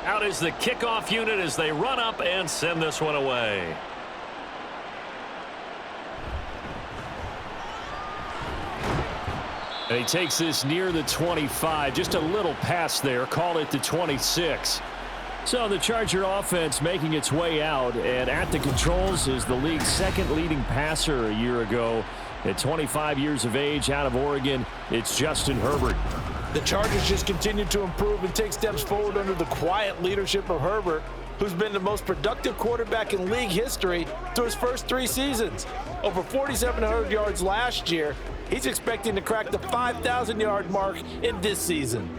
Out is the kickoff unit as they run up and send this one away. And he takes this near the 25. Just a little pass there. Call it the 26. So the Charger offense making its way out, and at the controls is the league's second leading passer a year ago. At 25 years of age, out of Oregon, it's Justin Herbert. The Chargers just continue to improve and take steps forward under the quiet leadership of Herbert, who's been the most productive quarterback in league history through his first 3 seasons. Over 4,700 yards last year. He's expecting to crack the 5,000-yard mark in this season.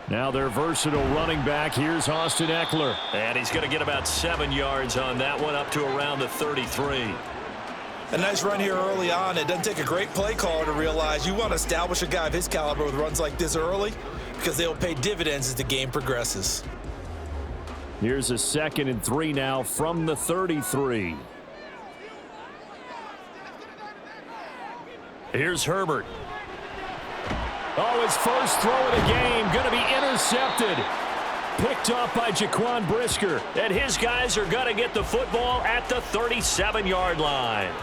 Now their versatile running back. Here's Austin Eckler. And he's going to get about 7 yards on that one, up to around the 33. A nice run here early on. It doesn't take a great play caller to realize you want to establish a guy of his caliber with runs like this early, because they'll pay dividends as the game progresses. Here's a 2nd and 3 now from the 33. Here's Herbert. Oh, his first throw of the game going to be intercepted. Picked off by Jaquan Brisker. And his guys are going to get the football at the 37-yard line.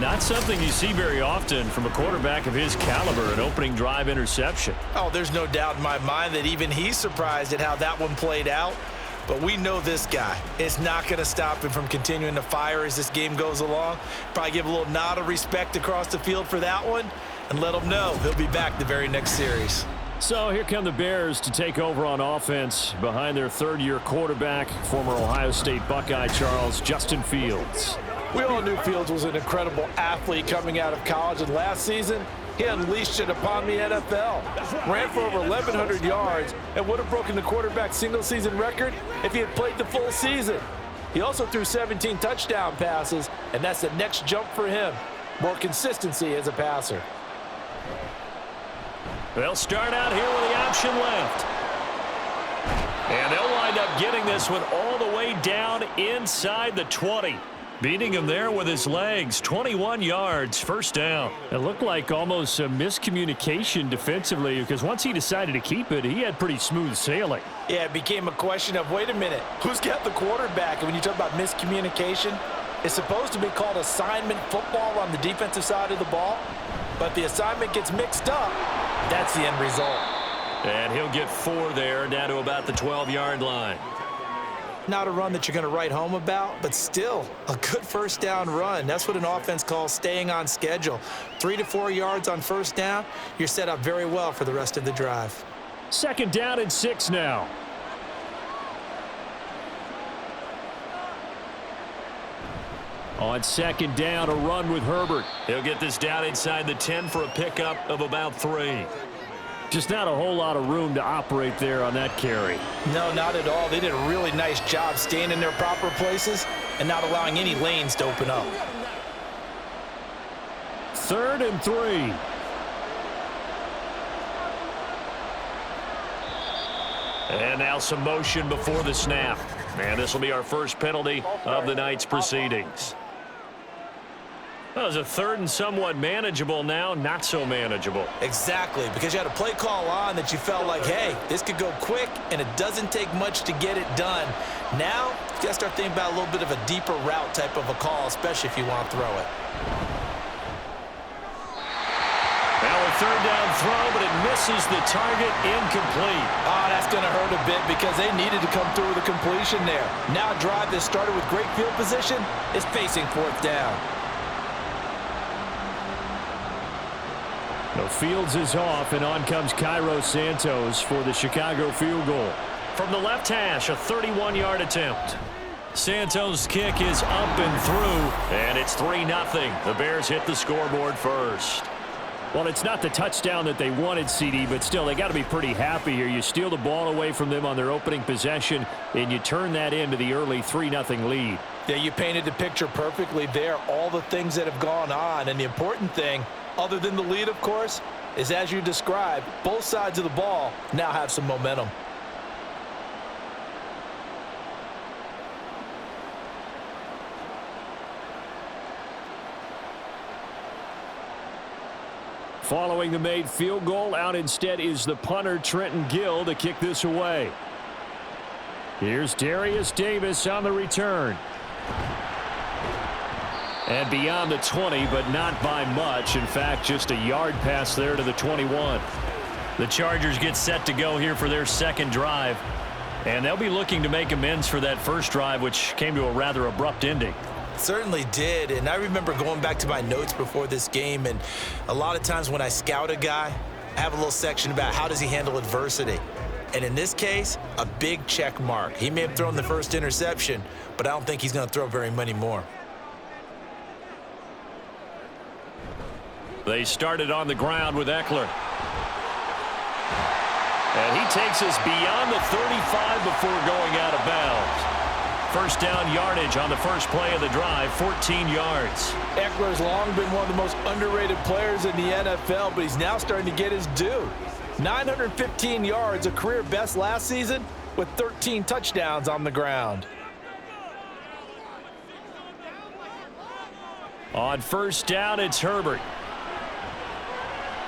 Not something you see very often from a quarterback of his caliber, an opening drive interception. Oh, there's no doubt in my mind that even he's surprised at how that one played out. But we know this guy. It's not going to stop him from continuing to fire as this game goes along. Probably give a little nod of respect across the field for that one and let him know he'll be back the very next series. So here come the Bears to take over on offense behind their third-year quarterback, former Ohio State Buckeye Justin Fields. We all knew Fields was an incredible athlete coming out of college, and last season, he unleashed it upon the NFL. Ran for over 1,100 yards and would have broken the quarterback single-season record if he had played the full season. He also threw 17 touchdown passes, and that's the next jump for him. More consistency as a passer. They'll start out here with the option left. And they'll wind up getting this one all the way down inside the 20. Beating him there with his legs. 21 yards, first down. It looked like almost a miscommunication defensively, because once he decided to keep it, he had pretty smooth sailing. Yeah, it became a question of, wait a minute, who's got the quarterback? And when you talk about miscommunication, it's supposed to be called assignment football on the defensive side of the ball. But the assignment gets mixed up. That's the end result. And he'll get 4 there, down to about the 12-yard line. Not a run that you're going to write home about, but still a good first down run. That's what an offense calls staying on schedule. 3 to 4 yards on first down, you're set up very well for the rest of the drive. 2nd down and 6 now. On 2nd down, a run with Herbert. He'll get this down inside the 10 for a pickup of about 3. Just not a whole lot of room to operate there on that carry. No, not at all. They did a really nice job staying in their proper places and not allowing any lanes to open up. 3rd and 3. And now some motion before the snap. And this will be our first penalty of the night's proceedings. That was a 3rd and somewhat manageable, now not so manageable. Exactly, because you had a play call on that you felt like, hey, this could go quick, and it doesn't take much to get it done. Now, you got to start thinking about a little bit of a deeper route type of a call, especially if you want to throw it. Now a 3rd down throw, but it misses the target, incomplete. Oh, that's going to hurt a bit because they needed to come through with a completion there. Now a drive that started with great field position is facing 4th down. The Fields is off, and on comes Cairo Santos for the Chicago field goal. From the left hash, a 31-yard attempt. Santos' kick is up and through, and it's 3-0. The Bears hit the scoreboard first. Well, it's not the touchdown that they wanted, CD, but still, they got to be pretty happy here. You steal the ball away from them on their opening possession, and you turn that into the early 3-0 lead. Yeah, you painted the picture perfectly there, all the things that have gone on, and the important thing, other than the lead, of course, is as you described, both sides of the ball now have some momentum. Following the made field goal, out instead is the punter, Trenton Gill, to kick this away. Here's Darius Davis on the return. And beyond the 20, but not by much. In fact, just a yard pass there to the 21. The Chargers get set to go here for their second drive. And they'll be looking to make amends for that first drive, which came to a rather abrupt ending. Certainly did, and I remember going back to my notes before this game, and a lot of times when I scout a guy, I have a little section about how does he handle adversity. And in this case, a big check mark. He may have thrown the first interception, but I don't think he's going to throw very many more. They started on the ground with Eckler. And he takes us beyond the 35 before going out of bounds. First down yardage on the first play of the drive, 14 yards. Eckler's long been one of the most underrated players in the NFL, but he's now starting to get his due. 915 yards, a career best last season, with 13 touchdowns on the ground. On first down, it's Herbert.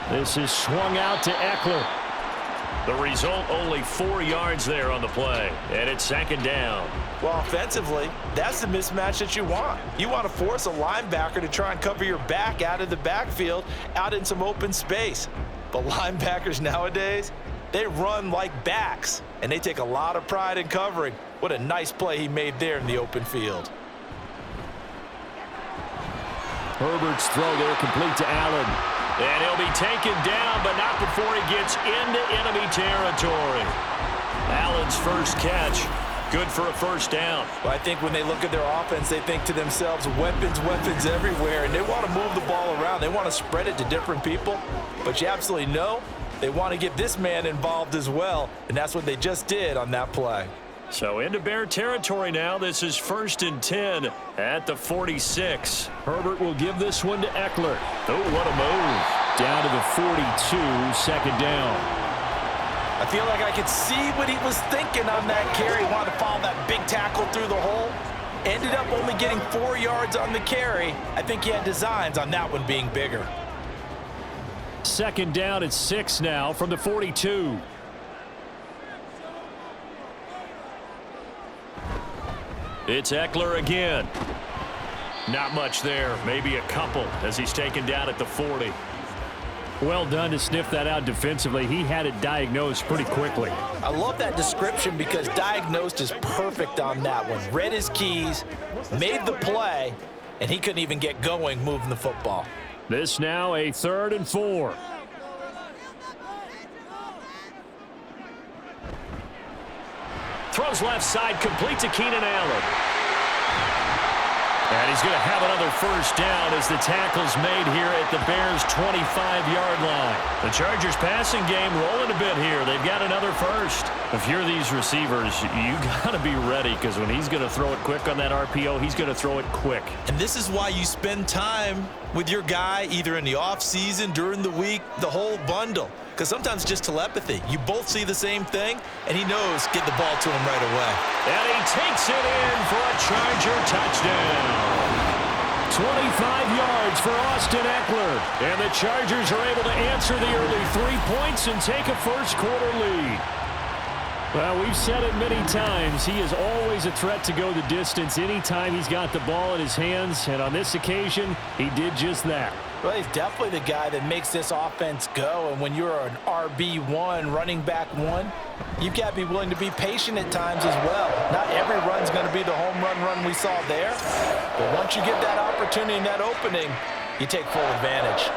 This is swung out to Eckler. The result, only 4 yards there on the play, and it's second down. Well, offensively, that's the mismatch that you want. You want to force a linebacker to try and cover your back out of the backfield, out in some open space. But linebackers nowadays, they run like backs, and they take a lot of pride in covering. What a nice play he made there in the open field. Herbert's throw there complete to Allen. And he'll be taken down, but not before he gets into enemy territory. Allen's first catch, good for a first down. Well, I think when they look at their offense, they think to themselves, weapons, weapons everywhere, and they want to move the ball around. They want to spread it to different people, but you absolutely know they want to get this man involved as well, and that's what they just did on that play. So into Bear territory now. This is 1st and 10 at the 46. Herbert will give this one to Eckler. Oh, what a move. Down to the 42, second down. I feel like I could see what he was thinking on that carry. He wanted to follow that big tackle through the hole. Ended up only getting 4 yards on the carry. I think he had designs on that one being bigger. Second down at 6 now from the 42. It's Eckler again. Not much there, maybe a couple as he's taken down at the 40. Well done to sniff that out defensively. He had it diagnosed pretty quickly. I love that description because diagnosed is perfect on that one. Read his keys, made the play, and he couldn't even get going moving the football. This now a 3rd and 4. Throws left side, complete to Keenan Allen. And he's going to have another first down as the tackle's made here at the Bears' 25-yard line. The Chargers passing game rolling a bit here. They've got another first. If you're these receivers, you got to be ready because when he's going to throw it quick on that RPO, he's going to throw it quick. And this is why you spend time with your guy either in the offseason, during the week, the whole bundle. Because sometimes it's just telepathy. You both see the same thing, and he knows get the ball to him right away. And he takes it in for a Charger touchdown. 25 yards for Austin Eckler. And the Chargers are able to answer the early 3 points and take a first-quarter lead. Well, we've said it many times. He is always a threat to go the distance anytime he's got the ball in his hands. And on this occasion, he did just that. Well, he's definitely the guy that makes this offense go. And when you're an RB1, running back one, you've got to be willing to be patient at times as well. Not every run's going to be the home run we saw there. But once you get that opportunity and that opening, you take full advantage.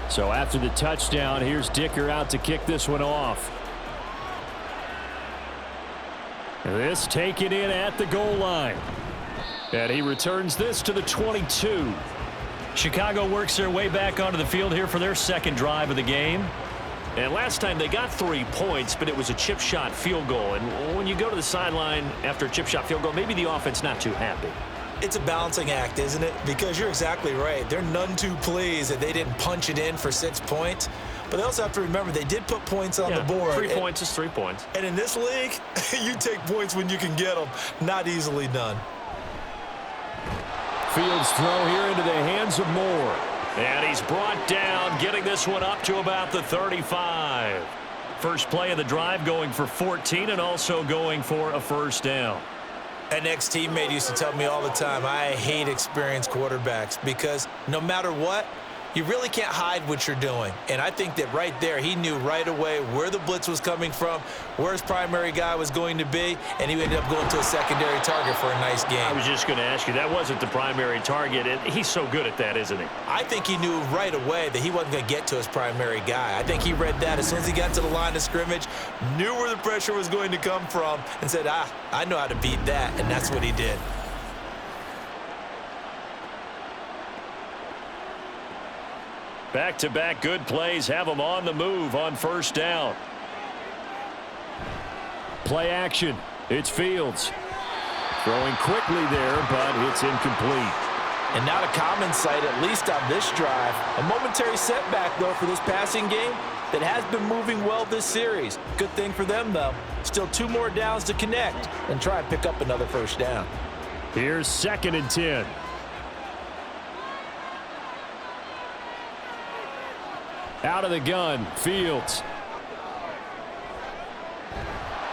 So after the touchdown, here's Dicker out to kick this one off. This taken in at the goal line. And he returns this to the 22. Chicago works their way back onto the field here for their second drive of the game. And last time they got 3 points, but it was a chip shot field goal. And when you go to the sideline after a chip shot field goal, maybe the offense not too happy. It's a balancing act, isn't it? Because you're exactly right. They're none too pleased that they didn't punch it in for 6 points. But they also have to remember they did put points on the board. 3 points is 3 points. And in this league, you take points when you can get them. Not easily done. Fields throw here into the hands of Moore. And he's brought down, getting this one up to about the 35. First play of the drive going for 14 and also going for a first down. An ex-teammate used to tell me all the time, I hate experienced quarterbacks because no matter what, you really can't hide what you're doing. And I think that right there, he knew right away where the blitz was coming from, where his primary guy was going to be, and he ended up going to a secondary target for a nice game. I was just going to ask you, that wasn't the primary target, and he's so good at that, isn't he? I think he knew right away that he wasn't going to get to his primary guy. I think he read that as soon as he got to the line of scrimmage, knew where the pressure was going to come from, and said, I know how to beat that, and that's what he did. Back-to-back good plays have them on the move on first down. Play action. It's Fields. Throwing quickly there, but it's incomplete. And not a common sight, at least on this drive. A momentary setback, though, for this passing game that has been moving well this series. Good thing for them, though. Still 2 more downs to connect and try and pick up another first down. Here's 2nd and 10. Out of the gun, Fields.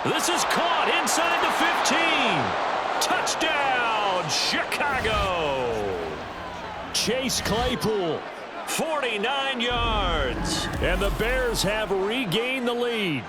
This is caught inside the 15. Touchdown, Chicago. Chase Claypool, 49 yards. And the Bears have regained the lead.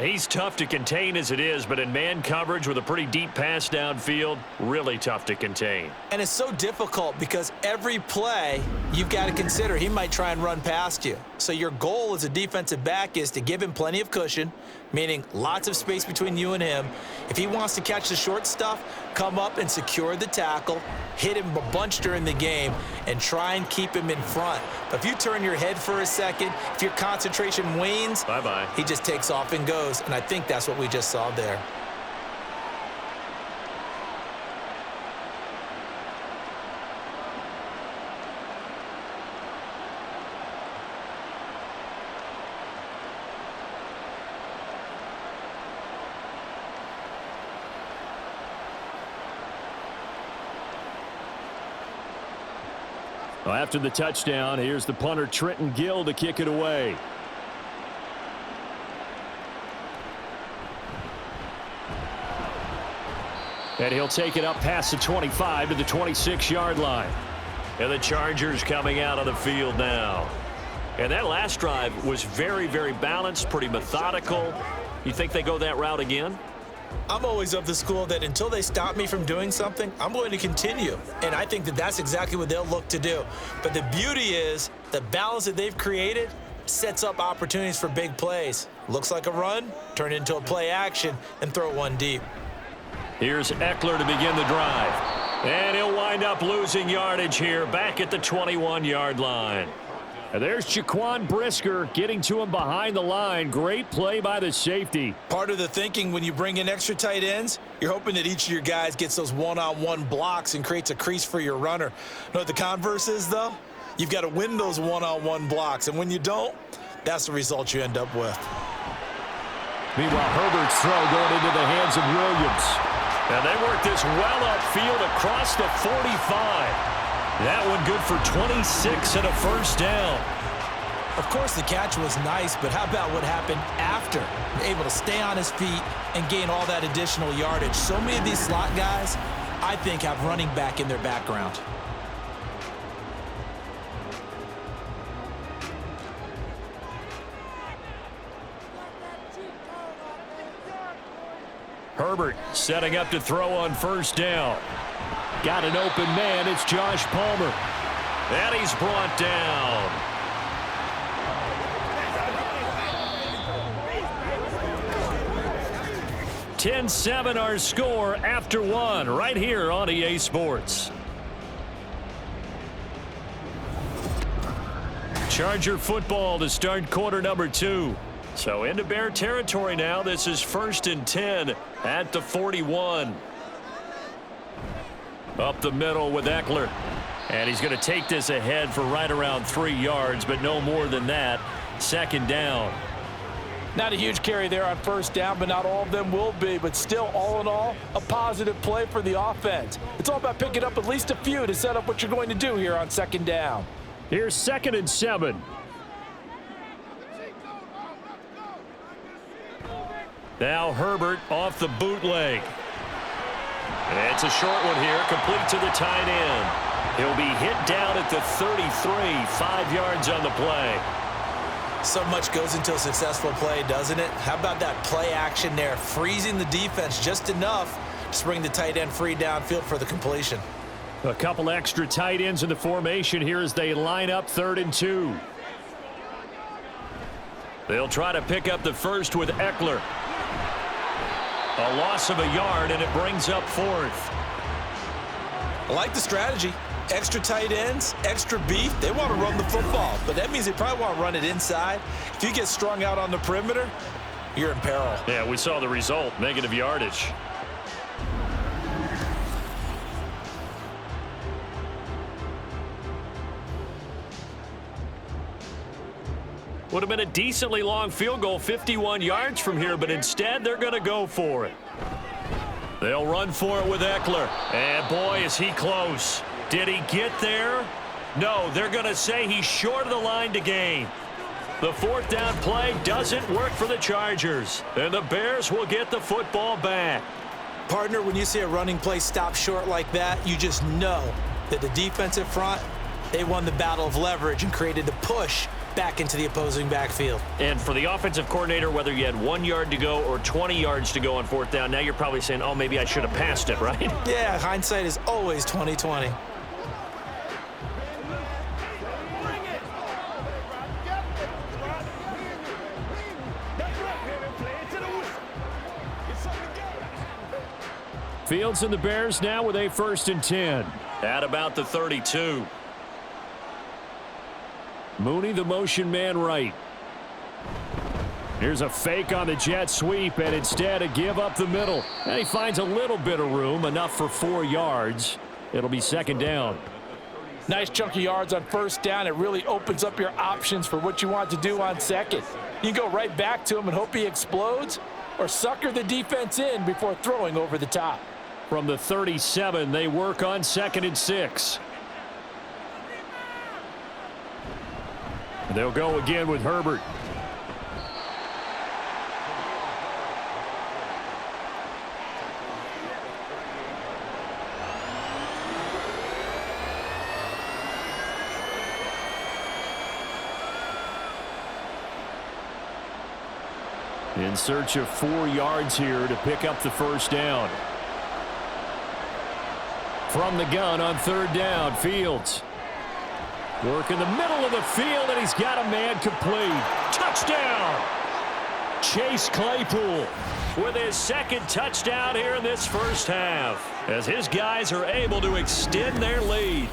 He's tough to contain as it is, but in man coverage with a pretty deep pass downfield, really tough to contain. And it's so difficult because every play you've got to consider he might try and run past you. So your goal as a defensive back is to give him plenty of cushion, meaning lots of space between you and him. If he wants to catch the short stuff, come up and secure the tackle, hit him a bunch during the game, and try and keep him in front. But if you turn your head for a second, if your concentration wanes, bye-bye. He just takes off and goes, and I think that's what we just saw there. Well, after the touchdown, here's the punter Trenton Gill to kick it away. And he'll take it up past the 25 to the 26-yard line. And the Chargers coming out on the field now. And that last drive was very, very balanced, pretty methodical. You think they go that route again? I'm always of the school that until they stop me from doing something, I'm going to continue. And I think that that's exactly what they'll look to do. But the beauty is the balance that they've created sets up opportunities for big plays. Looks like a run, turn it into a play action, and throw one deep. Here's Eckler to begin the drive. And he'll wind up losing yardage here back at the 21-yard line. And there's Jaquan Brisker getting to him behind the line. Great play by the safety. Part of the thinking when you bring in extra tight ends, you're hoping that each of your guys gets those one-on-one blocks and creates a crease for your runner. Know what the converse is, though? You've got to win those one-on-one blocks, and when you don't, that's the result you end up with. Meanwhile, Herbert's throw going into the hands of Williams. And they work this well upfield across the 45. That one good for 26 and a first down. Of course, the catch was nice, but how about what happened after? Able to stay on his feet and gain all that additional yardage. So many of these slot guys, I think, have running back in their background. Herbert setting up to throw on first down. Got an open man. It's Josh Palmer. And he's brought down. (10-7) our score after one right here on EA Sports. Charger football to start quarter number 2. So into Bear territory now. This is 1st and 10 at the 41. Up the middle with Eckler. And he's going to take this ahead for right around 3 yards, but no more than that. 2nd down. Not a huge carry there on 1st down, but not all of them will be. But still, all in all, a positive play for the offense. It's all about picking up at least a few to set up what you're going to do here on 2nd down. Here's 2nd and 7. Now Herbert off the bootleg. And it's a short one here, complete to the tight end. He'll be hit down at the 33, 5 yards on the play. So much goes into a successful play, doesn't it? How about that play action there, freezing the defense just enough to bring the tight end free downfield for the completion. A couple extra tight ends in the formation here as they line up 3rd and 2. They'll try to pick up the first with Eckler. A loss of a yard, and it brings up 4th. I like the strategy. Extra tight ends, extra beef. They want to run the football, but that means they probably want to run it inside. If you get strung out on the perimeter, you're in peril. Yeah, we saw the result, negative yardage. Would have been a decently long field goal, 51 yards from here, but instead they're going to go for it. They'll run for it with Eckler. And boy, is he close. Did he get there? No, they're going to say he's short of the line to gain. The 4th down play doesn't work for the Chargers. And the Bears will get the football back. Partner, when you see a running play stop short like that, you just know that the defensive front, they won the battle of leverage and created the push back into the opposing backfield. And for the offensive coordinator, whether you had 1 yard to go or 20 yards to go on 4th down, now you're probably saying, oh, maybe I should have passed it, right? Yeah, hindsight is always 20/20. Fields and the Bears now with a 1st and 10 at about the 32. Mooney, the motion man right. Here's a fake on the jet sweep, and instead a give up the middle. And he finds a little bit of room, enough for 4 yards. It'll be 2nd down. Nice chunky yards on 1st down. It really opens up your options for what you want to do on 2nd. You can go right back to him and hope he explodes, or sucker the defense in before throwing over the top. From the 37, they work on 2nd and 6. They'll go again with Herbert. In search of 4 yards here to pick up the 1st down. From the gun on 3rd down, Fields. Work in the middle of the field, and he's got a man complete. Touchdown! Chase Claypool with his 2nd touchdown here in this 1st half, as his guys are able to extend their lead.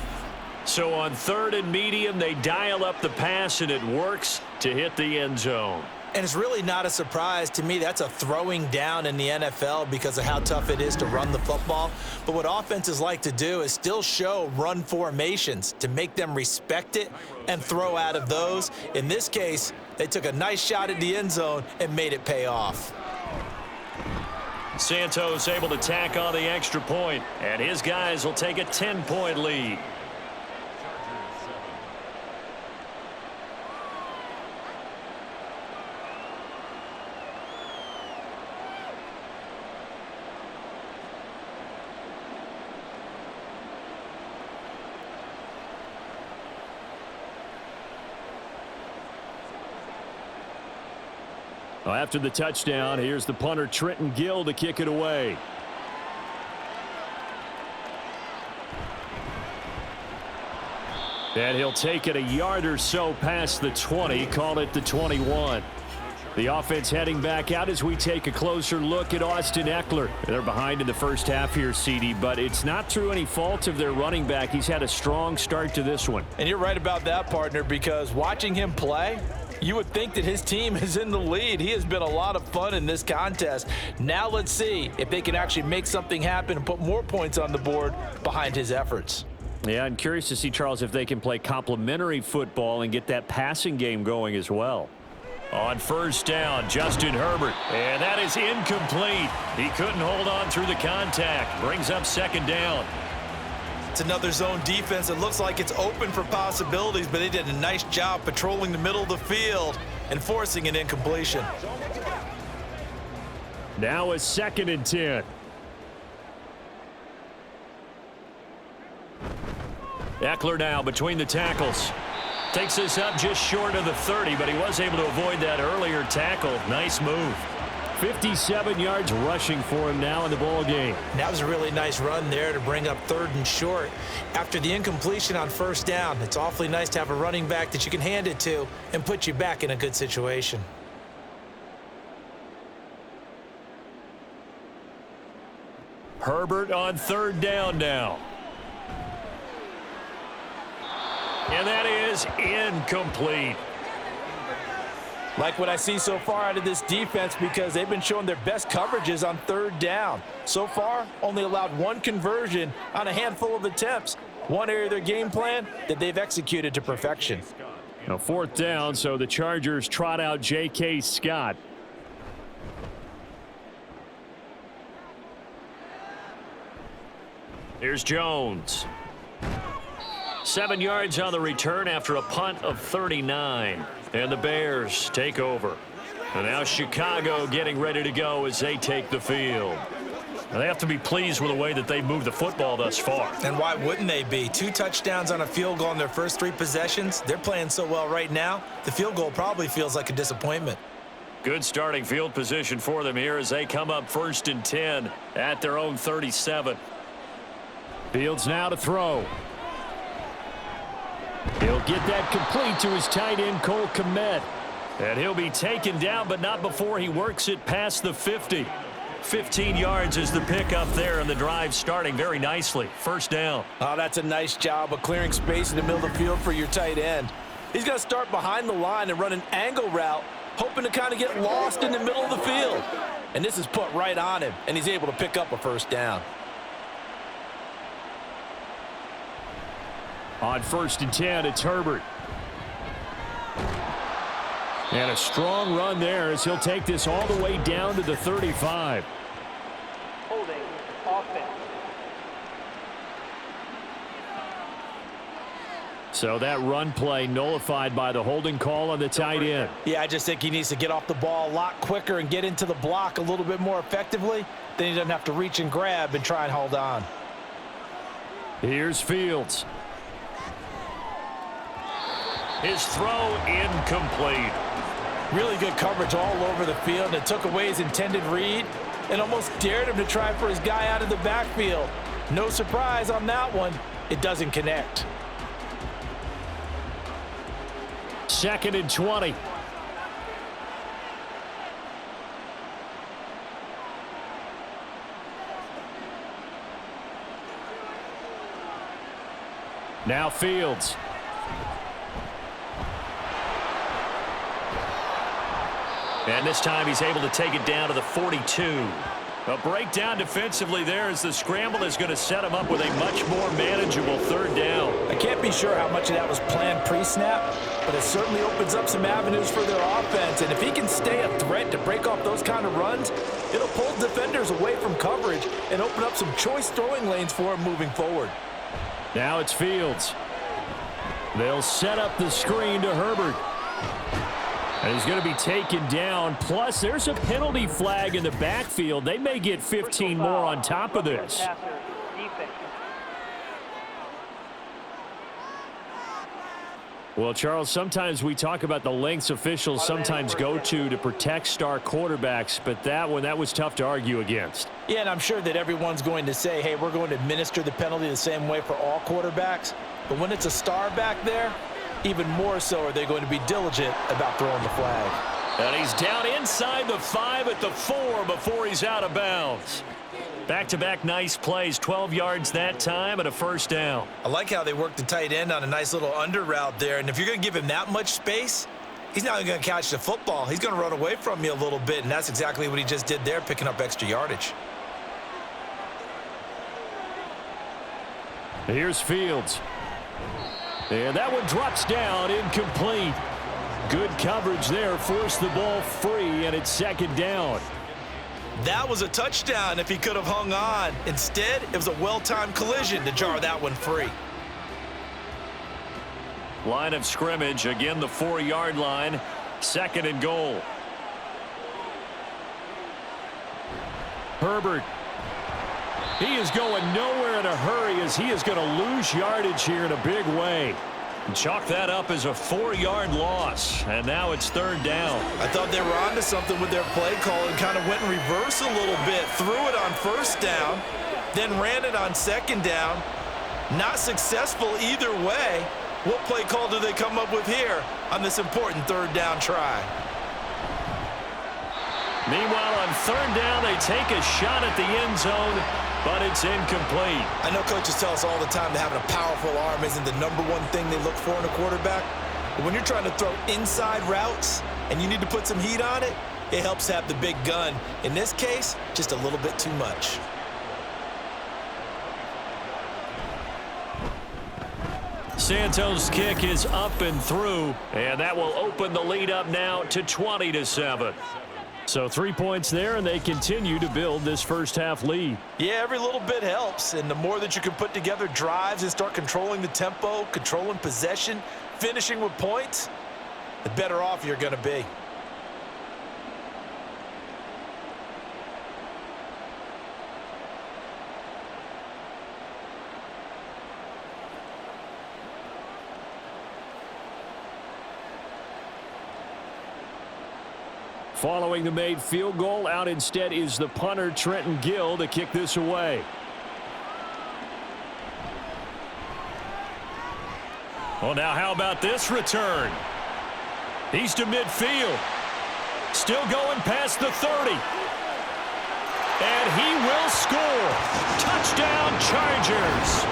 So on 3rd and medium, they dial up the pass, and it works to hit the end zone. And it's really not a surprise to me. That's a throwing down in the NFL because of how tough it is to run the football. But what offenses like to do is still show run formations to make them respect it and throw out of those. In this case, they took a nice shot at the end zone and made it pay off. Santos able to tack on the extra point, and his guys will take a 10-point lead. Well, after the touchdown, here's the punter Trenton Gill to kick it away. And he'll take it a yard or so past the 20, call it the 21. The offense heading back out as we take a closer look at Austin Eckler. They're behind in the first half here, CD, but it's not through any fault of their running back. He's had a strong start to this one. And you're right about that, partner, because watching him play, you would think that his team is in the lead. He has been a lot of fun in this contest. Now let's see if they can actually make something happen and put more points on the board behind his efforts. Yeah, I'm curious to see, Charles, if they can play complementary football and get that passing game going as well. On first down, Justin Herbert. And that is incomplete. He couldn't hold on through the contact. Brings up second down. It's another zone defense. It looks like it's open for possibilities, but they did a nice job patrolling the middle of the field and forcing an incompletion. Now a 2nd and 10. Eckler now between the tackles. Takes this up just short of the 30, but he was able to avoid that earlier tackle. Nice move. 57 yards rushing for him now in the ball game. That was a really nice run there to bring up 3rd and short. After the incompletion on first down, it's awfully nice to have a running back that you can hand it to and put you back in a good situation. Herbert on 3rd down now. And that is incomplete. Like what I see so far out of this defense, because they've been showing their best coverages on 3rd down. So far, only allowed 1 conversion on a handful of attempts. One area of their game plan that they've executed to perfection. Now 4th down, so the Chargers trot out J.K. Scott. Here's Jones. 7 yards on the return after a punt of 39. And the Bears take over. And now Chicago getting ready to go as they take the field. And they have to be pleased with the way that they moved the football thus far. And why wouldn't they be? 2 touchdowns on a field goal in their first 3 possessions. They're playing so well right now, the field goal probably feels like a disappointment. Good starting field position for them here as they come up 1st and 10 at their own 37. Fields now to throw. He'll get that complete to his tight end, Cole Kmet. And he'll be taken down, but not before he works it past the 50. 15 yards is the pickup there, and the drive starting very nicely. 1st down. Oh, that's a nice job of clearing space in the middle of the field for your tight end. He's going to start behind the line and run an angle route, hoping to kind of get lost in the middle of the field. And this is put right on him, and he's able to pick up a 1st down. On 1st and 10, it's Herbert. And a strong run there as he'll take this all the way down to the 35. Holding offense. So that run play nullified by the holding call on the tight end. Yeah, I just think he needs to get off the ball a lot quicker and get into the block a little bit more effectively. Then he doesn't have to reach and grab and try and hold on. Here's Fields. His throw incomplete. Really good coverage all over the field, and it took away his intended read and almost dared him to try for his guy out of the backfield. No surprise on that one. It doesn't connect. 2nd and 20. Now Fields. And this time he's able to take it down to the 42. A breakdown defensively there as the scramble is going to set him up with a much more manageable 3rd down. I can't be sure how much of that was planned pre-snap, but it certainly opens up some avenues for their offense. And if he can stay a threat to break off those kind of runs, it'll pull defenders away from coverage and open up some choice throwing lanes for him moving forward. Now it's Fields. They'll set up the screen to Herbert. And he's going to be taken down. Plus, there's a penalty flag in the backfield. They may get 15 more on top of this. Well, Charles, sometimes we talk about the lengths officials sometimes go to protect star quarterbacks, but that was tough to argue against. Yeah, and I'm sure that everyone's going to say, hey, we're going to administer the penalty the same way for all quarterbacks. But when it's a star back there, even more so are they going to be diligent about throwing the flag. And he's down inside the 5 at the 4 before he's out of bounds. Back-to-back nice plays, 12 yards that time and a first down. I like how they worked the tight end on a nice little under route there. And if you're going to give him that much space, he's not going to catch the football. He's going to run away from you a little bit, and that's exactly what he just did there, picking up extra yardage. Here's Fields. And that one drops down, incomplete. Good coverage there, forced the ball free, and it's second down. That was a touchdown if he could have hung on. Instead, it was a well-timed collision to jar that one free. Line of scrimmage, again the 4-yard line, second and goal. Herbert. He is going nowhere in a hurry as he is going to lose yardage here in a big way. Chalk that up as a 4-yard loss, and now it's third down. I thought they were onto something with their play call and kind of went in reverse a little bit. Threw it on first down, then ran it on second down. Not successful either way. What play call do they come up with here on this important third down try? Meanwhile, on third down, they take a shot at the end zone, but it's incomplete. I know coaches tell us all the time that having a powerful arm isn't the #1 thing they look for in a quarterback. But when you're trying to throw inside routes and you need to put some heat on it, it helps have the big gun. In this case, just a little bit too much. Santos' kick is up and through, and that will open the lead up now to 20-7. So 3 points there, and they continue to build this first-half lead. Yeah, every little bit helps, and the more that you can put together drives and start controlling the tempo, controlling possession, finishing with points, the better off you're going to be. Following the made field goal, out instead is the punter, Trenton Gill, to kick this away. Well, now how about this return? He's to midfield. Still going past the 30. And he will score. Touchdown, Chargers.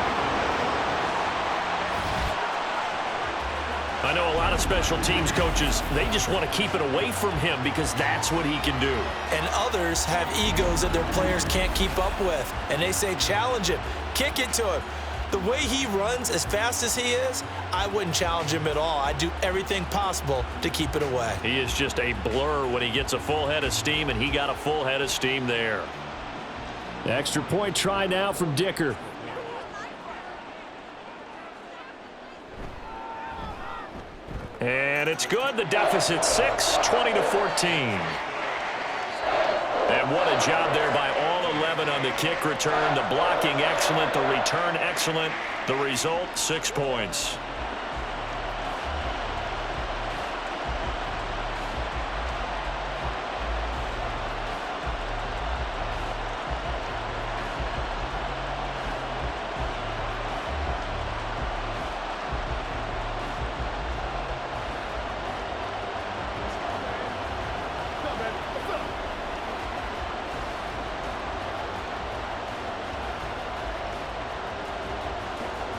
I know a lot of special teams coaches, they just want to keep it away from him because that's what he can do. And others have egos that their players can't keep up with. And they say, challenge him, kick it to him. The way he runs as fast as he is, I wouldn't challenge him at all. I'd do everything possible to keep it away. He is just a blur when he gets a full head of steam, and he got a full head of steam there. Extra point try now from Dicker. And it's good. The deficit 6, 20-14. And what a job there by all 11 on the kick return. The blocking excellent, the return excellent. The result, 6 points.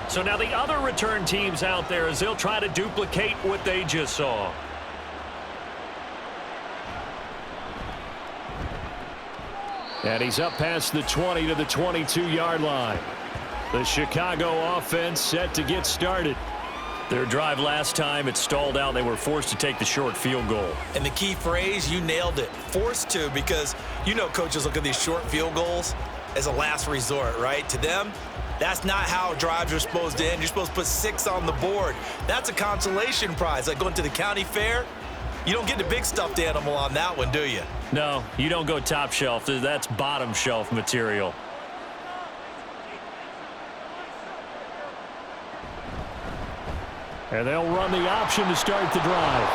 So now the other return teams out there as they'll try to duplicate what they just saw. And he's up past the 20 to the 22-yard line. The Chicago offense set to get started. Their drive last time, it stalled out. They were forced to take the short field goal. And the key phrase, you nailed it. Forced to, because you know coaches look at these short field goals as a last resort, right? To them, that's not how drives are supposed to end. You're supposed to put 6 on the board. That's a consolation prize. Like going to the county fair, you don't get the big stuffed animal on that one, do you? No, you don't go top shelf. That's bottom shelf material. And they'll run the option to start the drive.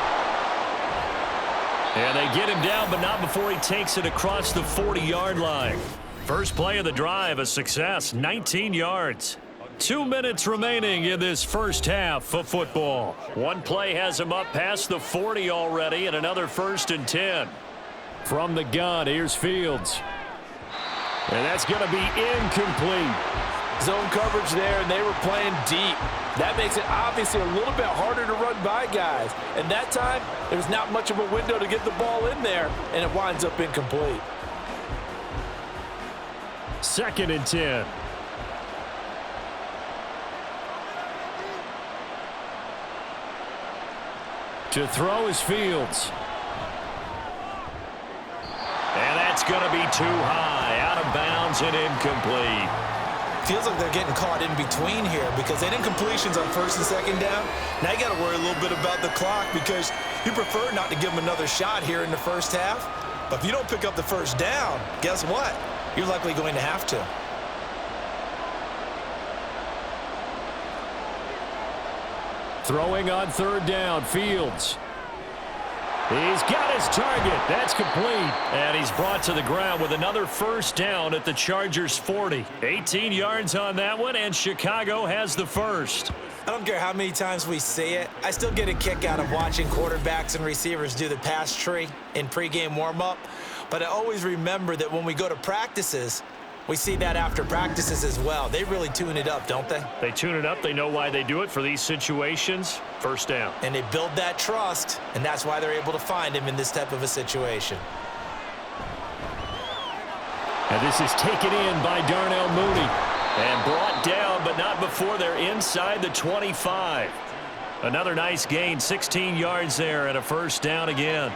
And they get him down, but not before he takes it across the 40-yard line. First play of the drive, a success, 19 yards. 2 minutes remaining in this first half of football. One play has him up past the 40 already, and another 1st and 10. From the gun, here's Fields. And that's going to be incomplete. Zone coverage there, and they were playing deep. That makes it obviously a little bit harder to run by guys. And that time, there's not much of a window to get the ball in there, and it winds up incomplete. 2nd and 10. To throw is Fields. And that's going to be too high, out of bounds and incomplete. Feels like they're getting caught in between here because they did incompletions on 1st and 2nd down. Now you got to worry a little bit about the clock because you prefer not to give them another shot here in the first half. But if you don't pick up the 1st down, guess what? You're likely going to have to. Throwing on 3rd down, Fields. He's got his target. That's complete. And he's brought to the ground with another 1st down at the Chargers' 40. 18 yards on that one, and Chicago has the 1st. I don't care how many times we see it. I still get a kick out of watching quarterbacks and receivers do the pass tree in pregame warm-up. But I always remember that when we go to practices, we see that after practices as well. They really tune it up, don't they? They tune it up. They know why they do it for these situations. 1st down. And they build that trust, and that's why they're able to find him in this type of a situation. And this is taken in by Darnell Mooney. And brought down, but not before they're inside the 25. Another nice gain, 16 yards there, and a 1st down again.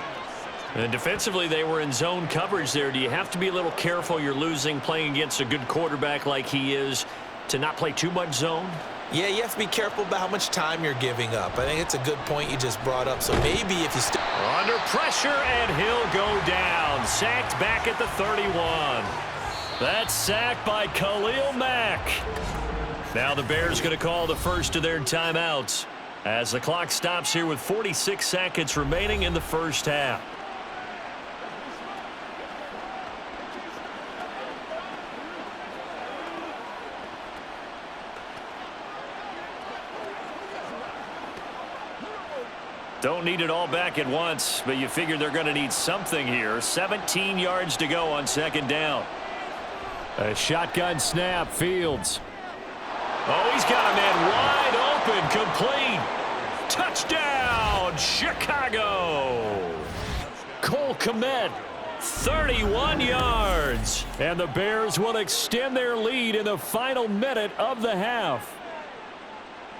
And defensively, they were in zone coverage there. Do you have to be a little careful you're losing playing against a good quarterback like he is to not play too much zone? Yeah, you have to be careful about how much time you're giving up. I think it's a good point you just brought up. So maybe if you still under pressure, and he'll go down. Sacked back at the 31. That's sacked by Khalil Mack. Now the Bears going to call the first of their timeouts as the clock stops here with 46 seconds remaining in the first half. Don't need it all back at once, but you figure they're going to need something here. 17 yards to go on 2nd down. A shotgun snap, Fields. Oh, he's got a man wide open, complete. Touchdown, Chicago. Cole Kmet, 31 yards. And the Bears will extend their lead in the final minute of the half.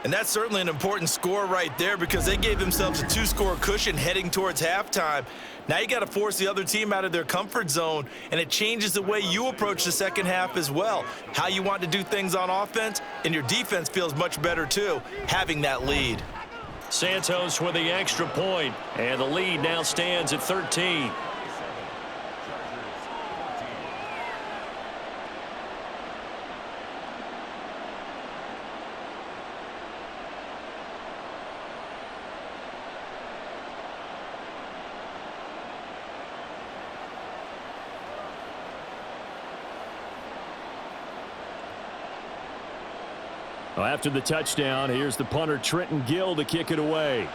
And that's certainly an important score right there because they gave themselves a 2-score cushion heading towards halftime. Now you got to force the other team out of their comfort zone, and it changes the way you approach the second half as well. How you want to do things on offense, and your defense feels much better too, having that lead. Santos with the extra point, and the lead now stands at 13. Well, after the touchdown, here's the punter Trenton Gill to kick it away.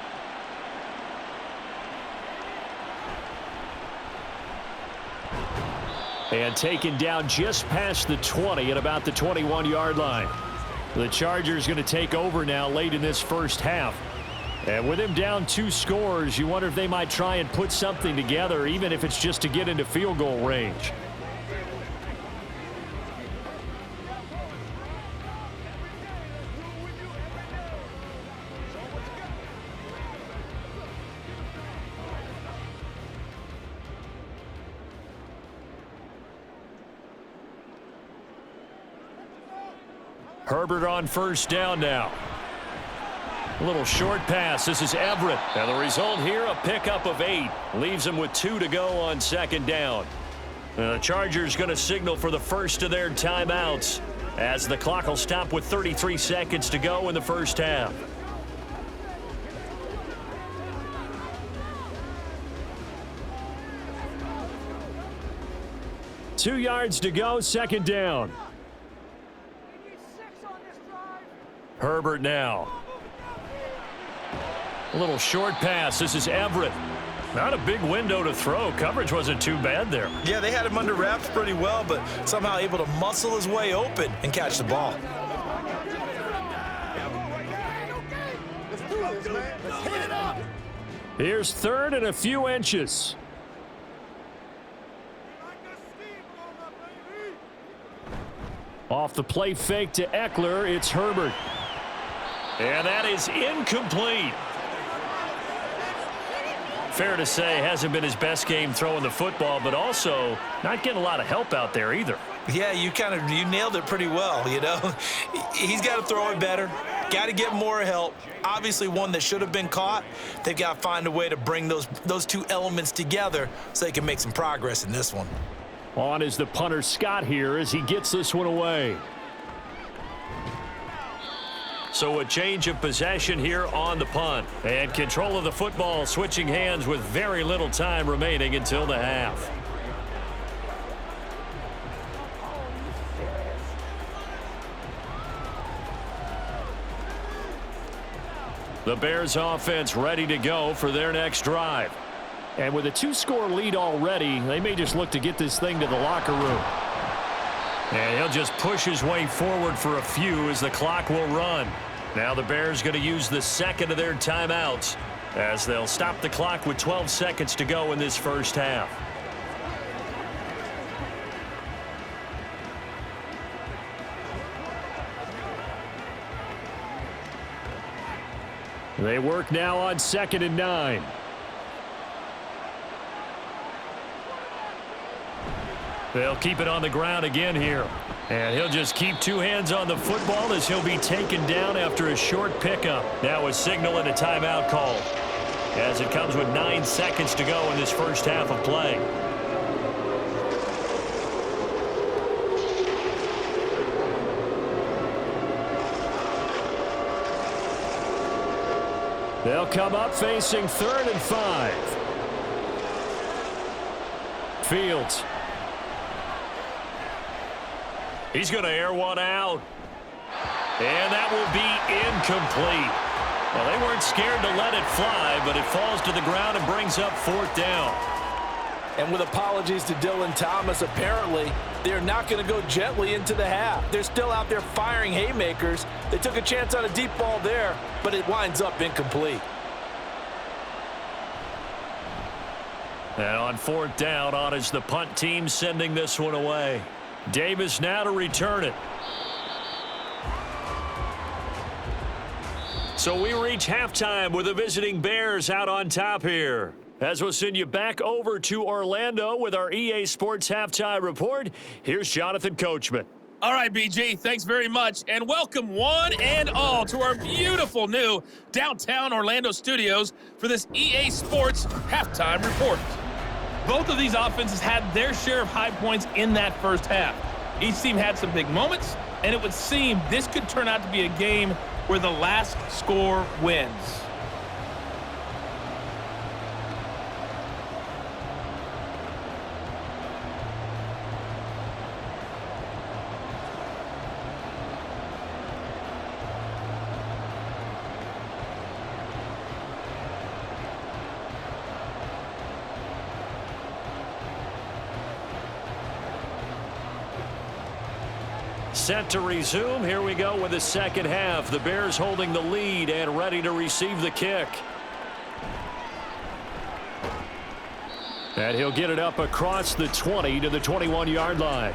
And taken down just past the 20 at about the 21-yard line. The Chargers going to take over now late in this first half. And with him down 2 scores, you wonder if they might try and put something together, even if it's just to get into field goal range. Herbert on 1st down now. A little short pass. This is Everett. And the result here, a pickup of 8. Leaves him with 2 to go on 2nd down. The Chargers going to signal for the first of their timeouts as the clock will stop with 33 seconds to go in the first half. Two yards to go, 2nd down. 86 on this drive. Herbert now. A little short pass. This is Everett. Not a big window to throw. Coverage wasn't too bad there. Yeah, they had him under wraps pretty well, but somehow able to muscle his way open and catch the ball. Here's 3rd and a few inches. Off the play fake to Eckler, it's Herbert. And that is incomplete. Fair to say, hasn't been his best game throwing the football, but also not getting a lot of help out there either. Yeah, you nailed it pretty well, you know. He's got to throw it better, got to get more help. Obviously one that should have been caught. They've got to find a way to bring those two elements together so they can make some progress in this one. On is the punter Scott here as he gets this one away. So a change of possession here on the punt. And control of the football switching hands with very little time remaining until the half. The Bears offense ready to go for their next drive. And with a 2-score lead already, they may just look to get this thing to the locker room. And he'll just push his way forward for a few as the clock will run. Now the Bears going to use the second of their timeouts as they'll stop the clock with 12 seconds to go in this first half. They work now on 2nd and 9. They'll keep it on the ground again here. And he'll just keep 2 hands on the football as he'll be taken down after a short pickup. Now a signal and a timeout call as it comes with 9 seconds to go in this first half of play. They'll come up facing 3rd and 5. Fields. He's going to air one out. And that will be incomplete. Well, they weren't scared to let it fly, but it falls to the ground and brings up 4th down. And with apologies to Dylan Thomas, apparently they're not going to go gently into the half. They're still out there firing haymakers. They took a chance on a deep ball there, but it winds up incomplete. And on 4th down, on is the punt team sending this one away. Davis now to return it. So we reach halftime with the visiting Bears out on top here. As we'll send you back over to Orlando with our EA Sports Halftime Report, here's Jonathan Coachman. All right, BG, thanks very much, and welcome one and all to our beautiful new downtown Orlando studios for this EA Sports Halftime Report. Both of these offenses had their share of high points in that first half. Each team had some big moments, and it would seem this could turn out to be a game where the last score wins. Set to resume. Here we go with the second half. The Bears holding the lead and ready to receive the kick. And he'll get it up across the 20 to the 21-yard line.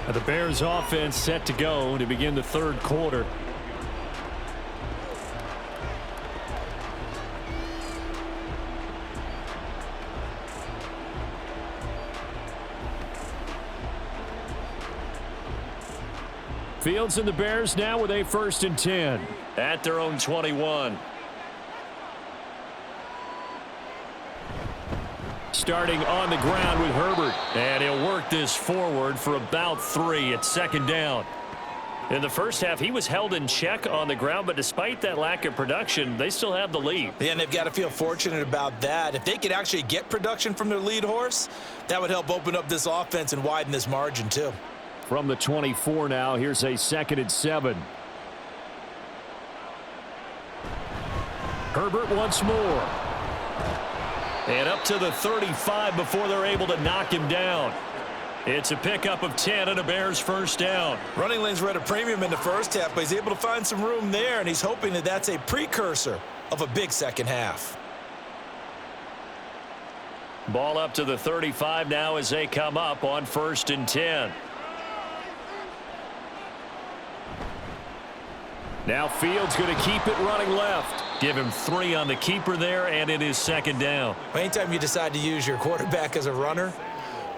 And the Bears offense set to go to begin the third quarter. Fields and the Bears now with a 1st and 10 at their own 21. Starting on the ground with Herbert, and he'll work this forward for about 3 at 2nd down. In the first half, he was held in check on the ground, but despite that lack of production, they still have the lead. Yeah, and they've got to feel fortunate about that. If they could actually get production from their lead horse, that would help open up this offense and widen this margin too. From the 24 now, here's a 2nd and 7. Herbert once more. And up to the 35 before they're able to knock him down. It's a pickup of 10 and a Bears first down. Running lanes were at a premium in the first half, but he's able to find some room there, and he's hoping that that's a precursor of a big second half. Ball up to the 35 now as they come up on 1st and 10. Now Fields going to keep it running left. Give him 3 on the keeper there, and it is 2nd down. Anytime you decide to use your quarterback as a runner,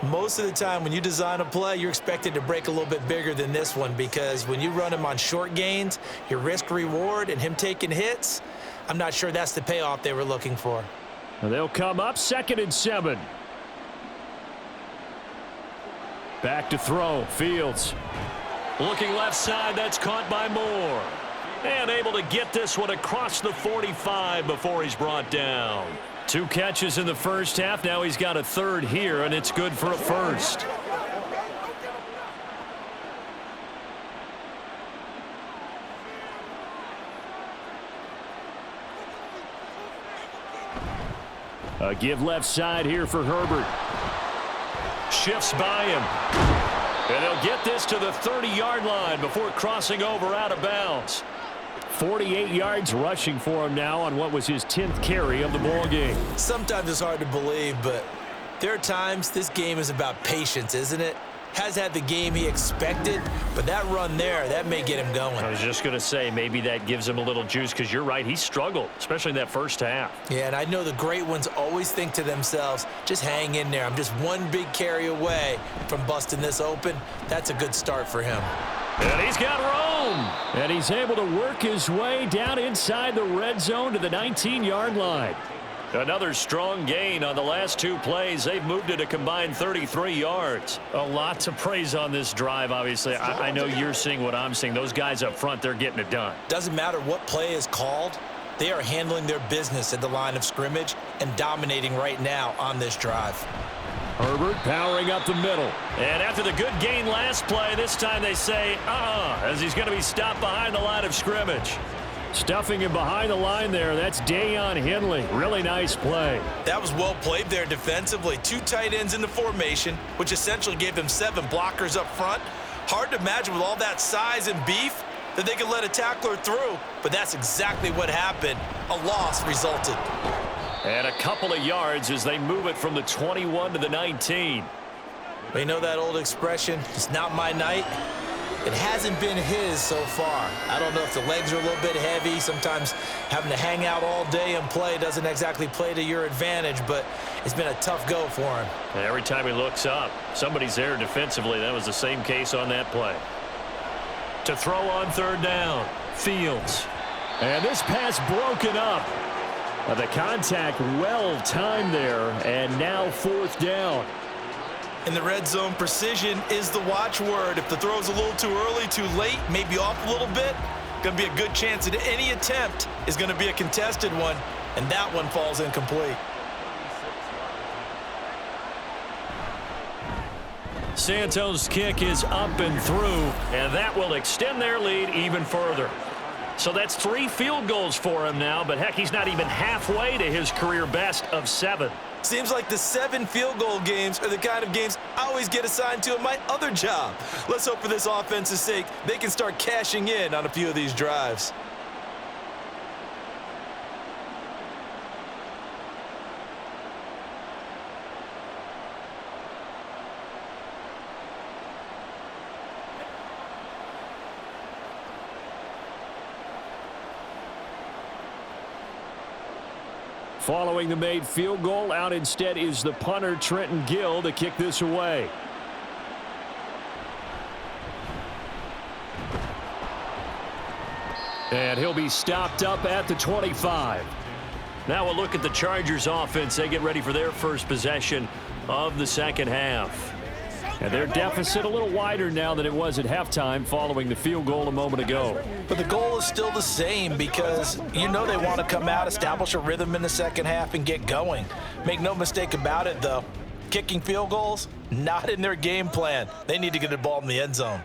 most of the time when you design a play, you're expected to break a little bit bigger than this one, because when you run him on short gains, your risk-reward and him taking hits, I'm not sure that's the payoff they were looking for. They'll come up 2nd and 7. Back to throw. Fields. Looking left side. That's caught by Moore. And able to get this one across the 45 before he's brought down. 2 catches in the first half. Now he's got a 3rd here, and it's good for a 1st. A give left side here for Herbert. Shifts by him. And they'll get this to the 30-yard line before crossing over out of bounds. 48 yards rushing for him now on what was his 10th carry of the ball game. Sometimes it's hard to believe, but there are times this game is about patience, isn't it? Has had the game he expected, but that run there, that may get him going. I was just going to say, maybe that gives him a little juice, because you're right, he struggled, especially in that first half. Yeah, and I know the great ones always think to themselves, just hang in there. I'm just one big carry away from busting this open. That's a good start for him. And he's got room. And he's able to work his way down inside the red zone to the 19-yard line. Another strong gain on the last 2 plays. They've moved it a combined 33 yards. A lot to praise on this drive, obviously. I know you're seeing what I'm seeing. Those guys up front, they're getting it done. Doesn't matter what play is called. They are handling their business at the line of scrimmage and dominating right now on this drive. Herbert powering up the middle. And after the good gain last play, this time they say, as he's going to be stopped behind the line of scrimmage. Stuffing him behind the line there. That's Dayon Henley. Really nice play. That was well played there defensively. 2 tight ends in the formation, which essentially gave them 7 blockers up front. Hard to imagine with all that size and beef that they could let a tackler through, but that's exactly what happened. A loss resulted. And a couple of yards as they move it from the 21 to the 19. But you know that old expression, it's not my night? It hasn't been his so far. I don't know if the legs are a little bit heavy. Sometimes having to hang out all day and play doesn't exactly play to your advantage, but it's been a tough go for him. And every time he looks up, somebody's there defensively. That was the same case on that play. To throw on 3rd down, Fields. And this pass broken up. The contact well timed there, and now 4th down. In the red zone, precision is the watchword. If the throw's a little too early, too late, maybe off a little bit, going to be a good chance that any attempt is going to be a contested one, and that one falls incomplete. Santos' kick is up and through, and that will extend their lead even further. So that's 3 field goals for him now, but heck, he's not even halfway to his career best of 7. Seems like the 7 field goal games are the kind of games I always get assigned to in my other job. Let's hope for this offense's sake they can start cashing in on a few of these drives. Following the made field goal, out instead is the punter, Trenton Gill, to kick this away. And he'll be stopped up at the 25. Now we'll look at the Chargers offense. They get ready for their first possession of the second half. And their deficit a little wider now than it was at halftime following the field goal a moment ago. But the goal is still the same, because you know they want to come out, establish a rhythm in the second half, and get going. Make no mistake about it, though. Kicking field goals, not in their game plan. They need to get the ball in the end zone.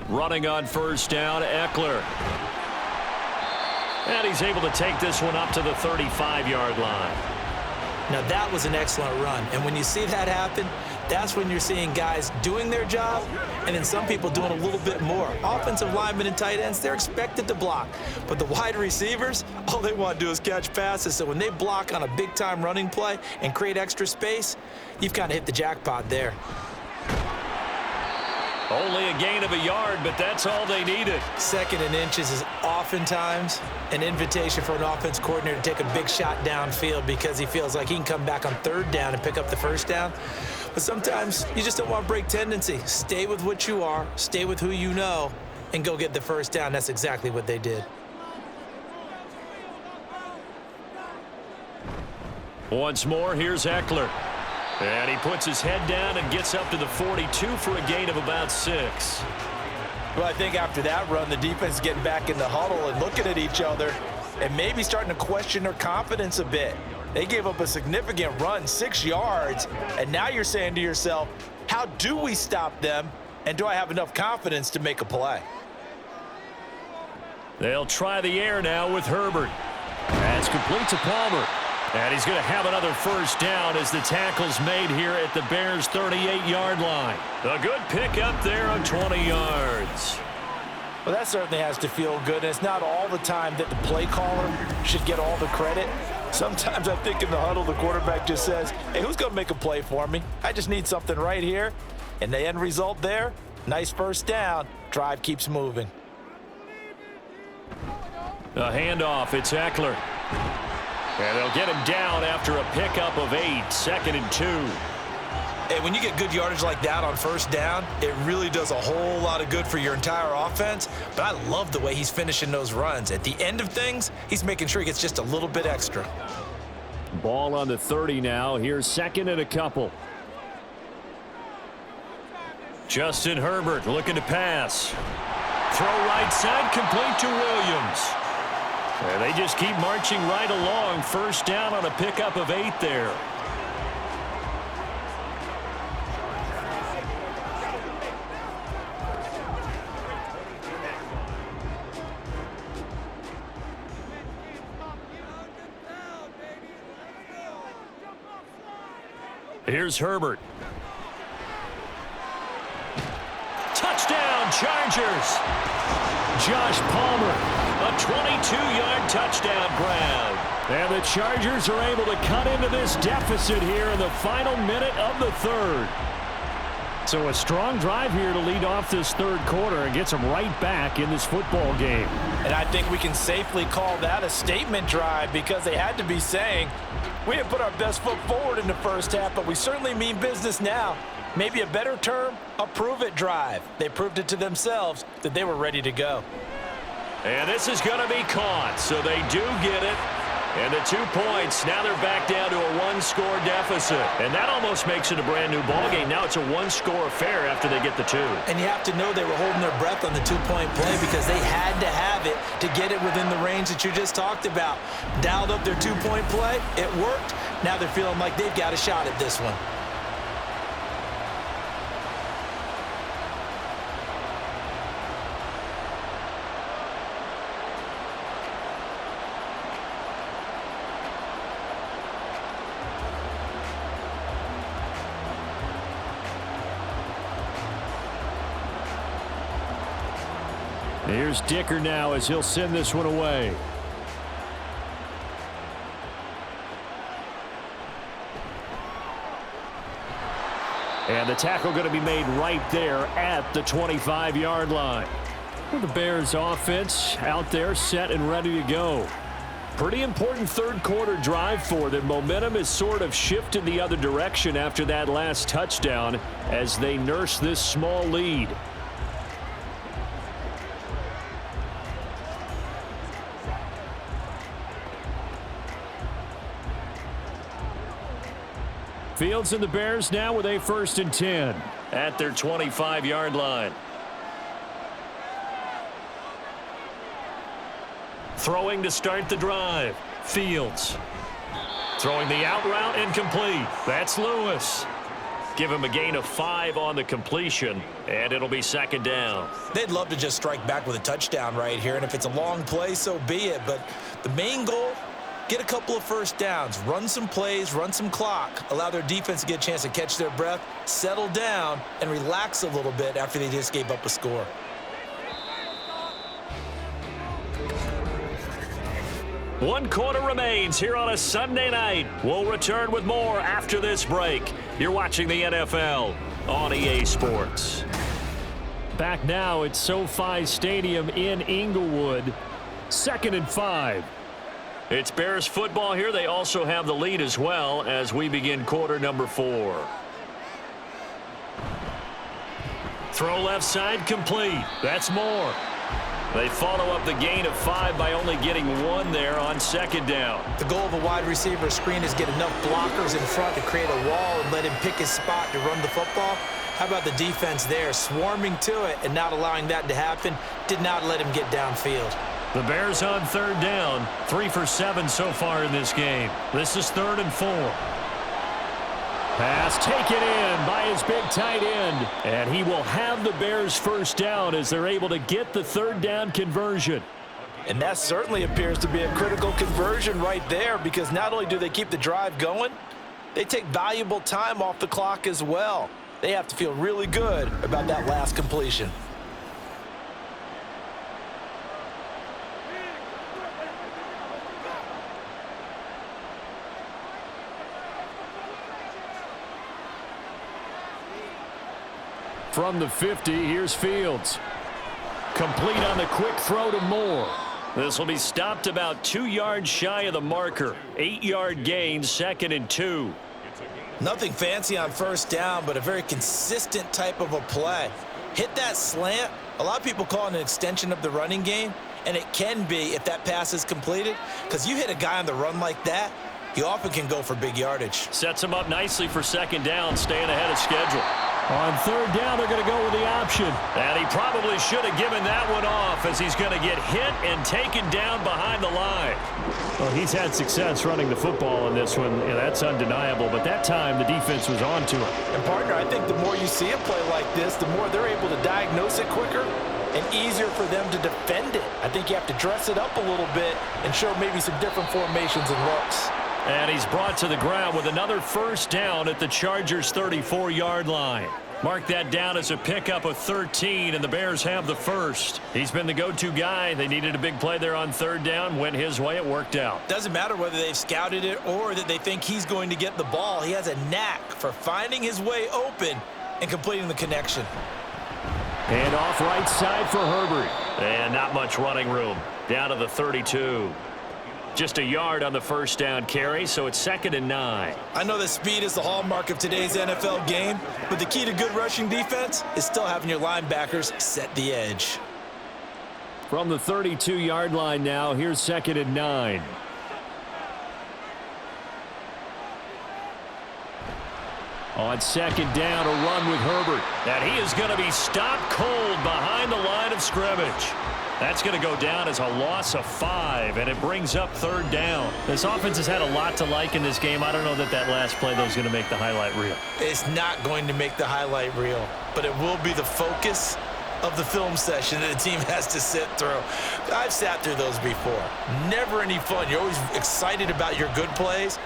Running on 1st down, Eckler. And he's able to take this one up to the 35-yard line. Now, that was an excellent run. And when you see that happen, that's when you're seeing guys doing their job and then some people doing a little bit more. Offensive linemen and tight ends, they're expected to block. But the wide receivers, all they want to do is catch passes. So when they block on a big-time running play and create extra space, you've kind of hit the jackpot there. Only a gain of a yard, but that's all they needed. 2nd and inches is oftentimes an invitation for an offense coordinator to take a big shot downfield because he feels like he can come back on 3rd down and pick up the 1st down. But sometimes you just don't want to break tendency. Stay with what you are, stay with who you know, and go get the 1st down. That's exactly what they did. Once more, here's Eckler. And he puts his head down and gets up to the 42 for a gain of about 6. Well, I think after that run, the defense is getting back in the huddle and looking at each other and maybe starting to question their confidence a bit. They gave up a significant run, 6 yards, and now you're saying to yourself, how do we stop them, and do I have enough confidence to make a play? They'll try the air now with Herbert. That's complete to Palmer. And he's going to have another 1st down as the tackle's made here at the Bears' 38-yard line. A good pick up there on 20 yards. Well, that certainly has to feel good. And it's not all the time that the play caller should get all the credit. Sometimes I think in the huddle, the quarterback just says, hey, who's going to make a play for me? I just need something right here. And the end result there, nice 1st down. Drive keeps moving. A handoff. It's Eckler. And they'll get him down after a pickup of 8, 2nd and 2. Hey, when you get good yardage like that on 1st down, it really does a whole lot of good for your entire offense. But I love the way he's finishing those runs. At the end of things, he's making sure he gets just a little bit extra. Ball on the 30 now. Here's 2nd and a couple. Justin Herbert looking to pass. Throw right side, complete to Williams. And they just keep marching right along. 1st down on a pickup of 8 there. Here's Herbert. Touchdown, Chargers. Josh Palmer. A 22-yard touchdown grab. And the Chargers are able to cut into this deficit here in the final minute of the 3rd. So a strong drive here to lead off this 3rd quarter and gets them right back in this football game. And I think we can safely call that a statement drive because they had to be saying, we didn't put our best foot forward in the 1st half, but we certainly mean business now. Maybe a better term, a prove-it drive. They proved it to themselves that they were ready to go. And this is going to be caught, so they do get it. And the 2 points, now they're back down to a 1-score deficit. And that almost makes it a brand-new ballgame. Now it's a 1-score affair after they get the 2. And you have to know they were holding their breath on the 2-point play because they had to have it to get it within the range that you just talked about. Dialed up their 2-point play. It worked. Now they're feeling like they've got a shot at this one. Here's Dicker now as he'll send this one away. And the tackle going to be made right there at the 25-yard line. Well, the Bears offense out there set and ready to go. Pretty important 3rd quarter drive for them. Momentum has sort of shifted the other direction after that last touchdown as they nurse this small lead. Fields and the Bears now with a 1st and 10 at their 25-yard line. Throwing to start the drive. Fields. Throwing the out route incomplete. That's Lewis. Give him a gain of 5 on the completion, and it'll be second down. They'd love to just strike back with a touchdown right here, and if it's a long play, so be it. But the main goal, get a couple of first downs, run some plays, run some clock, allow their defense to get a chance to catch their breath, settle down, and relax a little bit after they just gave up a score. One quarter remains here on a Sunday night. We'll return with more after this break. You're watching the NFL on EA Sports. Back now at SoFi Stadium in Inglewood. 2nd and 5. It's Bears football here. They also have the lead as well as we begin quarter number 4. Throw left side complete. That's more. They follow up the gain of 5 by only getting 1 there on second down. The goal of a wide receiver screen is get enough blockers in front to create a wall and let him pick his spot to run the football. How about the defense there, swarming to it and not allowing that to happen? Did not let him get downfield. The Bears on third down, 3 for 7 so far in this game. This is 3rd and 4. Pass taken in by his big tight end. And he will have the Bears first down as they're able to get the third down conversion. And that certainly appears to be a critical conversion right there, because not only do they keep the drive going, they take valuable time off the clock as well. They have to feel really good about that last completion. From the 50, here's Fields. Complete on the quick throw to Moore. This will be stopped about 2 yards shy of the marker. 8-yard gain, 2nd and 2. Nothing fancy on first down, but a very consistent type of a play. Hit that slant. A lot of people call it an extension of the running game, and it can be if that pass is completed, because you hit a guy on the run like that, you often can go for big yardage. Sets him up nicely for second down, staying ahead of schedule. On third down, they're going to go with the option. And he probably should have given that one off, as he's going to get hit and taken down behind the line. Well, he's had success running the football in this one, and that's undeniable. But that time, the defense was on to him. And, partner, I think the more you see a play like this, the more they're able to diagnose it quicker and easier for them to defend it. I think you have to dress it up a little bit and show maybe some different formations and looks. And he's brought to the ground with another first down at the Chargers' 34-yard line. Mark that down as a pickup of 13, and the Bears have the first. He's been the go-to guy. They needed a big play there on third down. Went his way. It worked out. Doesn't matter whether they've scouted it or that they think he's going to get the ball. He has a knack for finding his way open and completing the connection. And off right side for Herbert. And not much running room. Down to the 32. Just a yard on the first down carry, so it's 2nd and 9. I know that speed is the hallmark of today's NFL game, but the key to good rushing defense is still having your linebackers set the edge. From the 32-yard line now, here's 2nd and 9. On second down, a run with Herbert. And he is going to be stopped cold behind the line of scrimmage. That's going to go down as a loss of 5, and it brings up third down. This offense has had a lot to like in this game. I don't know that last play, though, is going to make the highlight reel. It's not going to make the highlight reel, but it will be the focus of the film session that the team has to sit through. I've sat through those before. Never any fun. You're always excited about your good plays,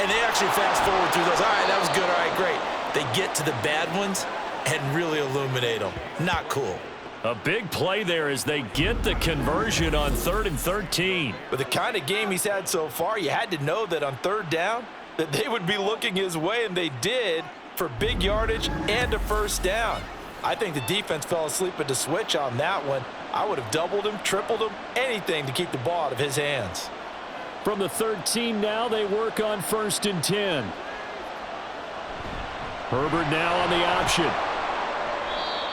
and they actually fast forward through those. All right, that was good. All right, great. They get to the bad ones and really illuminate them. Not cool. A big play there as they get the conversion on 3rd and 13. With the kind of game he's had so far, you had to know that on third down that they would be looking his way, and they did, for big yardage and a first down. I think the defense fell asleep at the switch on that one. I would have doubled him, tripled him, anything to keep the ball out of his hands. From the 13 now, they work on 1st and 10. Herbert now on the option.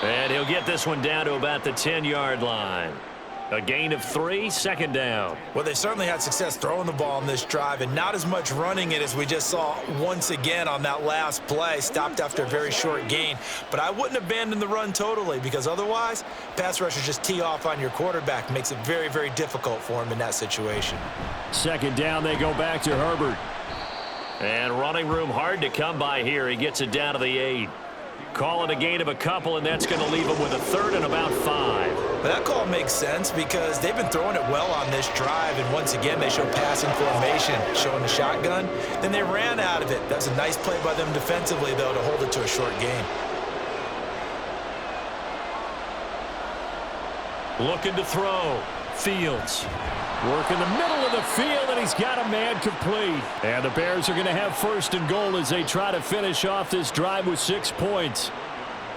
And he'll get this one down to about the 10-yard line. A gain of 3, 2nd down. Well, they certainly had success throwing the ball in this drive, and not as much running it as we just saw once again on that last play. Stopped after a very short gain. But I wouldn't abandon the run totally, because otherwise, pass rushers just tee off on your quarterback. Makes it very, very difficult for him in that situation. 2nd down, they go back to Herbert. And running room hard to come by here. He gets it down to the 8. Call it a gain of a couple, and that's going to leave him with a third and about 5. That call makes sense because they've been throwing it well on this drive, and once again they show passing formation, showing the shotgun. Then they ran out of it. That's a nice play by them defensively, though, to hold it to a short game. Looking to throw. Fields. Work in the middle of the field, and he's got a man complete. And the Bears are going to have first and goal as they try to finish off this drive with 6 points.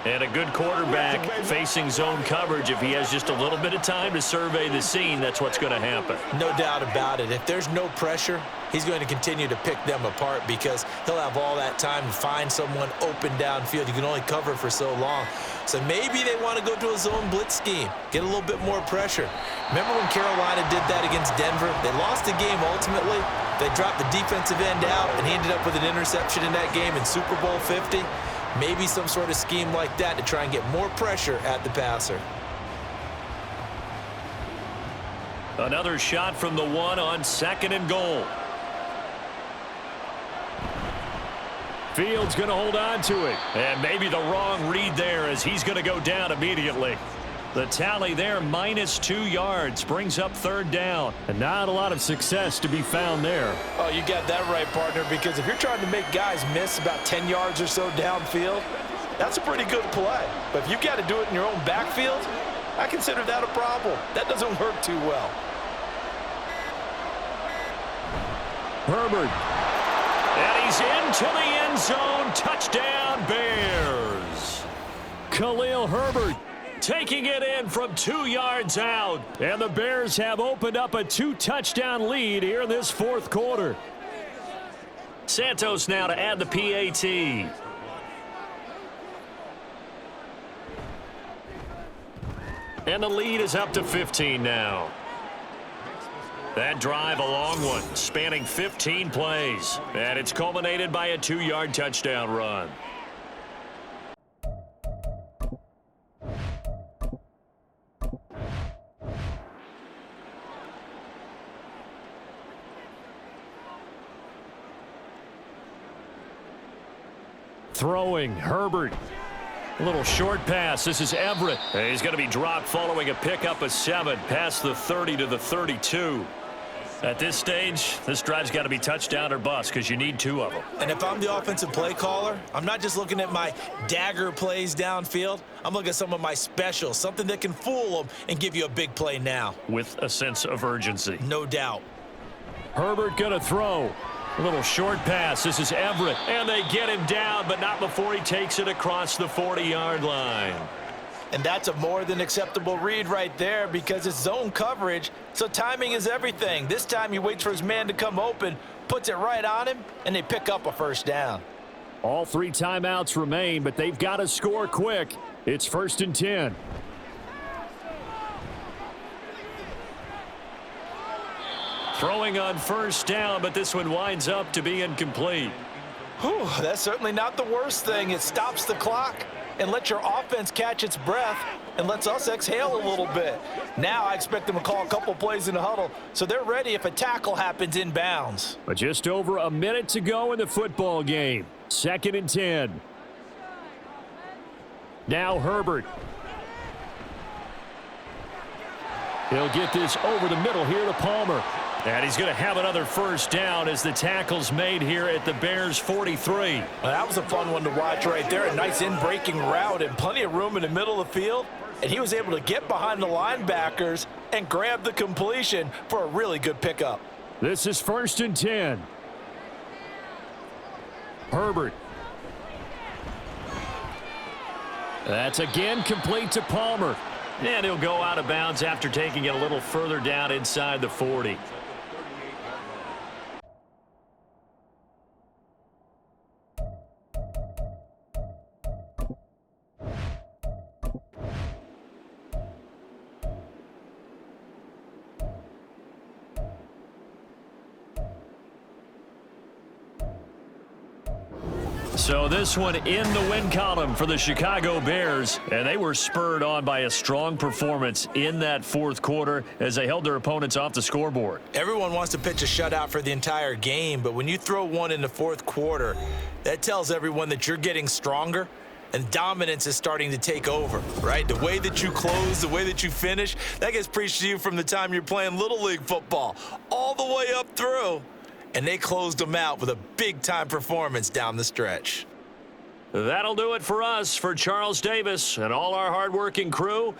And a good quarterback facing zone coverage. If he has just a little bit of time to survey the scene, that's what's going to happen. No doubt about it. If there's no pressure, he's going to continue to pick them apart because he'll have all that time to find someone open downfield. You can only cover for so long. So maybe they want to go to a zone blitz scheme, get a little bit more pressure. Remember when Carolina did that against Denver? They lost the game ultimately. They dropped the defensive end out, and he ended up with an interception in that game in Super Bowl 50. Maybe some sort of scheme like that to try and get more pressure at the passer. Another shot from the 1 on 2nd and goal. Fields going to hold on to it. And maybe the wrong read there as he's going to go down immediately. The tally there, -2 yards, brings up 3rd down. And not a lot of success to be found there. Oh, you got that right, partner, because if you're trying to make guys miss about 10 yards or so downfield, that's a pretty good play. But if you've got to do it in your own backfield, I consider that a problem. That doesn't work too well. Herbert. And he's into the end zone. Touchdown, Bears. Khalil Herbert taking it in from 2 yards out. And the Bears have opened up a 2-touchdown lead here in this 4th quarter. Santos now to add the PAT. And the lead is up to 15 now. That drive, a long one, spanning 15 plays. And it's culminated by a 2-yard touchdown run. Throwing, Herbert. A little short pass. This is Everett. He's going to be dropped following a pickup of 7 past the 30 to the 32. At this stage, this drive's got to be touchdown or bust because you need 2 of them. And if I'm the offensive play caller, I'm not just looking at my dagger plays downfield. I'm looking at some of my specials, something that can fool them and give you a big play now. With a sense of urgency. No doubt. Herbert going to throw. A little short pass. This is Everett. And they get him down, but not before he takes it across the 40-yard line. And that's a more than acceptable read right there because it's zone coverage, so timing is everything. This time he waits for his man to come open, puts it right on him, and they pick up a 1st down. All 3 timeouts remain, but they've got to score quick. It's 1st and 10. Throwing on 1st down, but this one winds up to be incomplete. Whew, that's certainly not the worst thing. It stops the clock and lets your offense catch its breath and lets us exhale a little bit. Now I expect them to call a couple plays in the huddle so they're ready if a tackle happens inbounds. But just over a minute to go in the football game. 2nd and 10. Now Herbert. He'll get this over the middle here to Palmer. And he's going to have another 1st down as the tackle's made here at the Bears 43. Well, that was a fun one to watch right there. A nice in-breaking route and plenty of room in the middle of the field. And he was able to get behind the linebackers and grab the completion for a really good pickup. This is 1st and 10. Herbert. That's again complete to Palmer. And he'll go out of bounds after taking it a little further down inside the 40. So this one in the win column for the Chicago Bears, and they were spurred on by a strong performance in that fourth quarter as they held their opponents off the scoreboard. Everyone wants to pitch a shutout for the entire game, but when you throw one in the fourth quarter, that tells everyone that you're getting stronger and dominance is starting to take over, right? The way that you close, the way that you finish, that gets preached to you from the time you're playing Little League football all the way up through. And they closed them out with a big-time performance down the stretch. That'll do it for us. For Charles Davis and all our hardworking crew,